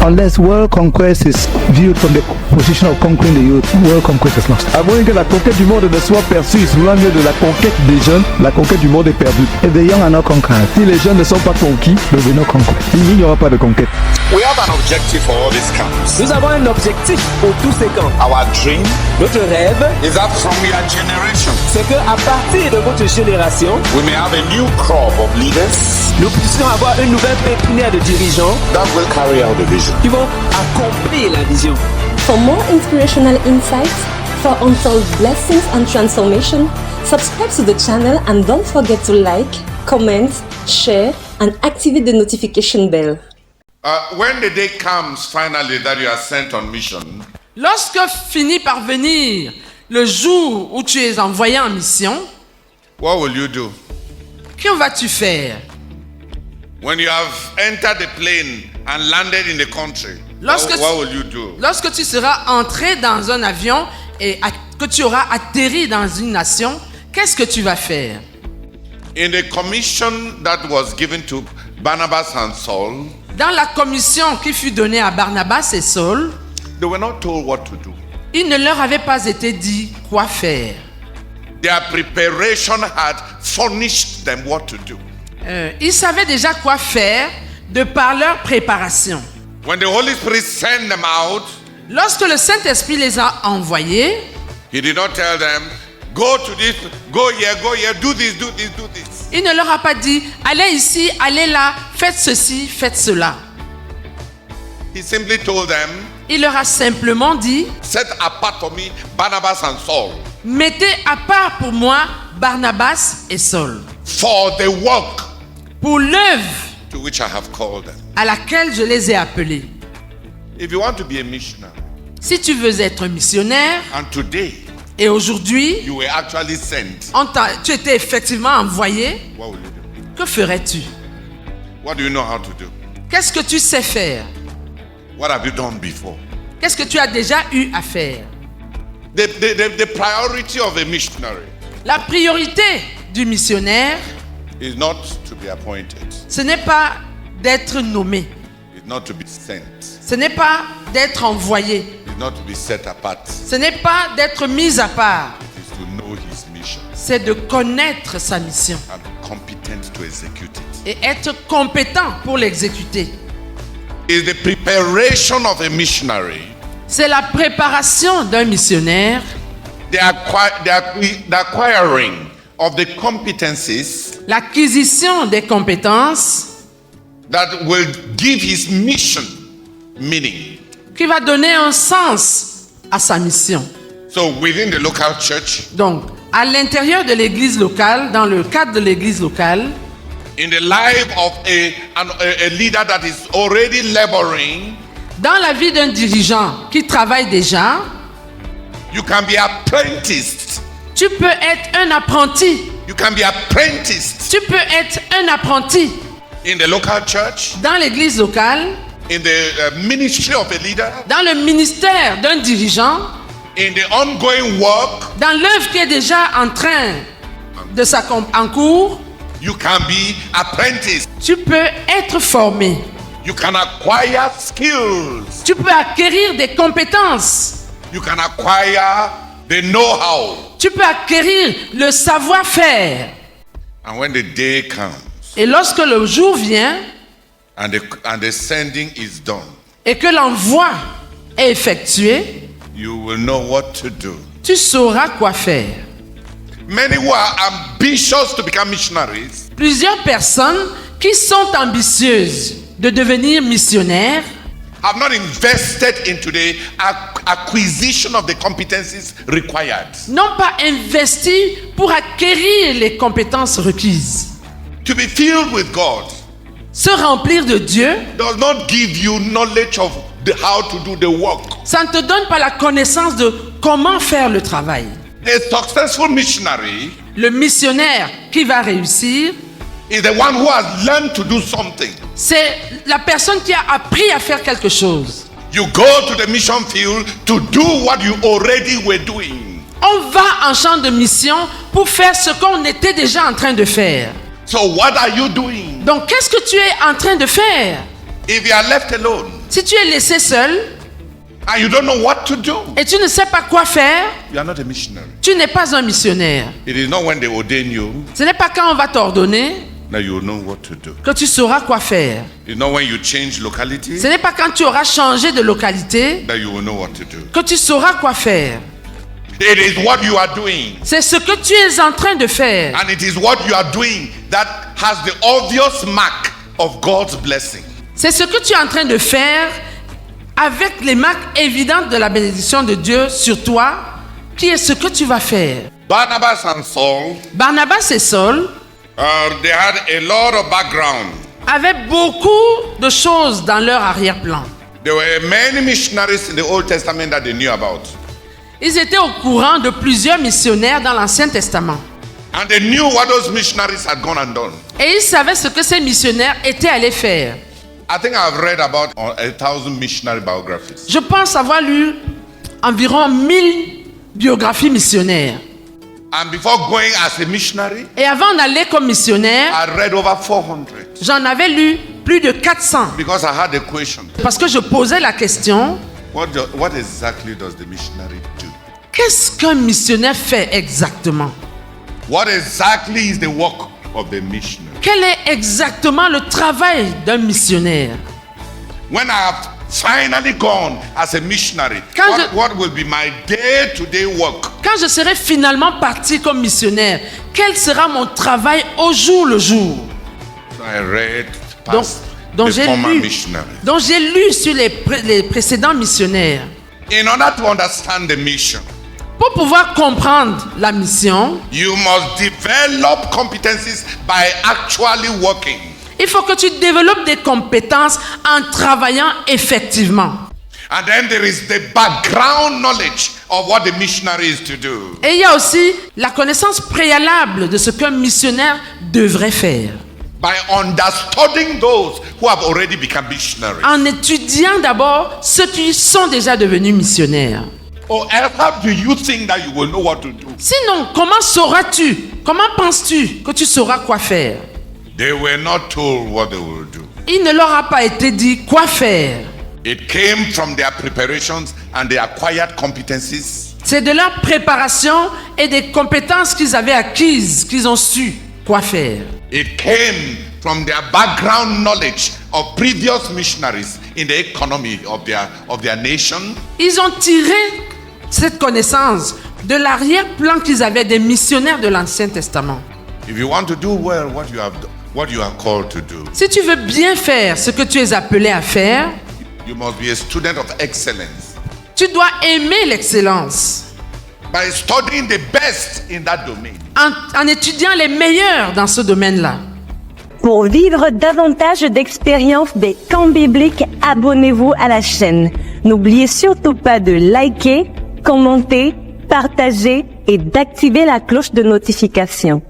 Unless world conquest is viewed from the position of conquering the youth, world conquest is lost. À moins que la conquête du monde ne soit perçue sous l'angle de la conquête des jeunes, la conquête du monde est perdue. If the young are not conquered, Si les jeunes ne sont pas conquis, there will be no conquest. il n'y aura pas de conquête. We have an objective for all these camps. Nous avons un objectif pour tous ces camps. Our dream Notre rêve, is that from your generation, c'est qu'à partir de votre génération, we may have a new crop of leaders nous puissions avoir une nouvelle pépinière de dirigeants that will carry out the vision. qui vont accomplir la vision. For more inspirational insights, for untold blessings and transformation, subscribe to the channel and don't forget to like, comment, share, and activate the notification bell. When the day comes finally that you are sent on mission, Lorsque finit par venir le jour où tu es envoyé en mission, what will you do? que vas-tu faire? When you have entered the plane and landed in the country, what will you do? Lorsque tu seras entré dans un avion et que tu auras atterri dans une nation, qu'est-ce que tu vas faire? In the commission that was given to Barnabas and Saul, Dans la commission qui fut donnée à Barnabas et Saul, they were not told what to do. il ne leur avait pas été dit quoi faire. Their preparation had furnished them what to do. Ils savaient déjà quoi faire de par leur préparation. When the Holy Spirit sent them out, Lorsque le Saint-Esprit les a envoyés, He did not tell them, go to this, go here, do this, do this, do this. il ne leur a pas dit « Allez ici, allez là, faites ceci, faites cela ». He simply told them, Il leur a simplement dit set apart for me Barnabas and Saul « Mettez à part pour moi Barnabas et Saul for the work pour l'œuvre to which I have called them. à laquelle je les ai appelés. » If you want to be a missionary, Si tu veux être missionnaire, and today et aujourd'hui, you were actually sent, tu étais effectivement envoyé, what will you do? que ferais-tu? What do you know how to do? Qu'est-ce que tu sais faire? What have you done before? Qu'est-ce que tu as déjà eu à faire? The priority of a missionary La priorité du missionnaire, is not to be appointed, ce n'est pas d'être nommé, is not to be sent, ce n'est pas d'être envoyé, is not to be set apart, ce n'est pas d'être mis à part, it is to know his mission c'est de connaître sa mission and be competent to execute it. et être compétent pour l'exécuter. Is the preparation of a missionary, C'est la préparation d'un missionnaire, the acquiring of the competencies l'acquisition des compétences that will give his mission meaning. qui va donner un sens à sa mission. So within the local church, Donc, à l'intérieur de l'église locale, dans le cadre de l'église locale, in the life of a leader that is already laboring, dans la vie d'un dirigeant qui travaille déjà, you can be apprenticed. tu peux être un apprenti. You can be apprenticed Tu peux être un apprenti in the local church, dans l'église locale, in the ministry of a leader, dans le ministère d'un dirigeant, in the ongoing work. dans l'œuvre qui est déjà en train de en cours. You can be apprenticed. Tu peux être formé. You can acquire skills. Tu peux acquérir des compétences. You can acquire the know-how. Tu peux acquérir le savoir-faire. And when the day comes Et lorsque le jour vient and the sending is done, et que l'envoi est effectué, you will know what to do. tu sauras quoi faire. Many who are ambitious to become missionaries Plusieurs personnes qui sont ambitieuses de devenir missionnaires have not invested into the acquisition of the competencies required. n'ont pas investi pour acquérir les compétences requises. To be filled with God Se remplir de Dieu, does not give you knowledge of how to do the work. ça ne te donne pas la connaissance de comment faire le travail. A successful missionary Le missionnaire qui va réussir, is the one who has learned to do something. c'est la personne qui a appris à faire quelque chose. You go to the mission field to do what you already were doing. On va en champ de mission pour faire ce qu'on était déjà en train de faire. So what are you doing? Donc, qu'est-ce que tu es en train de faire? If you are left alone, Si tu es laissé seul and you don't know what to do, et tu ne sais pas quoi faire, you are not a missionary. tu n'es pas un missionnaire. It is not when they ordain you Ce n'est pas quand on va t'ordonner that you will know what to do. que tu sauras quoi faire. It's not when you change locality Ce n'est pas quand tu auras changé de localité that you will know what to do. que tu sauras quoi faire. It is what you are doing, C'est ce que tu es en train de faire. and it is what you are doing that has the obvious mark of God's blessing. C'est ce que tu es en train de faire avec les marques évidentes de la bénédiction de Dieu sur toi, qui est ce que tu vas faire. Barnabas and Saul, Barnabas et Saul they had a lot of background. avaient beaucoup de choses dans leur arrière-plan. There were many missionaries in the Old Testament that they knew about. Ils étaient au courant de plusieurs missionnaires dans l'Ancien Testament. And they knew what those missionaries had gone and done. Et ils savaient ce que ces missionnaires étaient allés faire. I think I've read about 1,000 missionary biographies. Je pense avoir lu environ 1000 biographies missionnaires. And before going as a missionary, Et avant d'aller comme missionnaire, I read over 400 j'en avais lu plus de 400. because I had a question. Parce que je posais la question, What exactly does the missionary do? qu'est-ce qu'un missionnaire fait exactement? What exactly is the work of the missionary? Quel est exactement le travail d'un missionnaire? When I have finally gone as a missionary, what will be my day-to-day work? Quand je serai finalement parti comme missionnaire, quel sera mon travail au jour le jour? So I read past Donc the former missionary. j'ai lu sur les précédents missionnaires. In order to understand the mission, Pour pouvoir comprendre la mission, you must develop competencies by actually working. il faut que tu développes des compétences en travaillant effectivement. And then there is the background knowledge of what the missionary is to do. Et il y a aussi la connaissance préalable de ce qu'un missionnaire devrait faire. By understanding those who have already become missionaries. En étudiant d'abord ceux qui sont déjà devenus missionnaires. Or else how do you think that you will know what to do? Sinon, comment sauras-tu? Comment penses-tu que tu sauras quoi faire? They were not told what they will do. Il ne leur a pas été dit quoi faire. It came from their preparations and their acquired competencies. C'est de leur préparation et des compétences qu'ils avaient acquises qu'ils ont su quoi faire. It came from their background knowledge of previous missionaries in the economy of their nation. Ils ont tiré cette connaissance de l'arrière-plan qu'ils avaient des missionnaires de l'Ancien Testament. If you want to do well what you are called to do, Si tu veux bien faire ce que tu es appelé à faire, you must be a student of excellence. tu dois aimer l'excellence By studying the best in that domain. en étudiant les meilleurs dans ce domaine-là. Pour vivre davantage d'expériences des camps bibliques, abonnez-vous à la chaîne. N'oubliez surtout pas de liker, commenter, partager et d'activer la cloche de notification.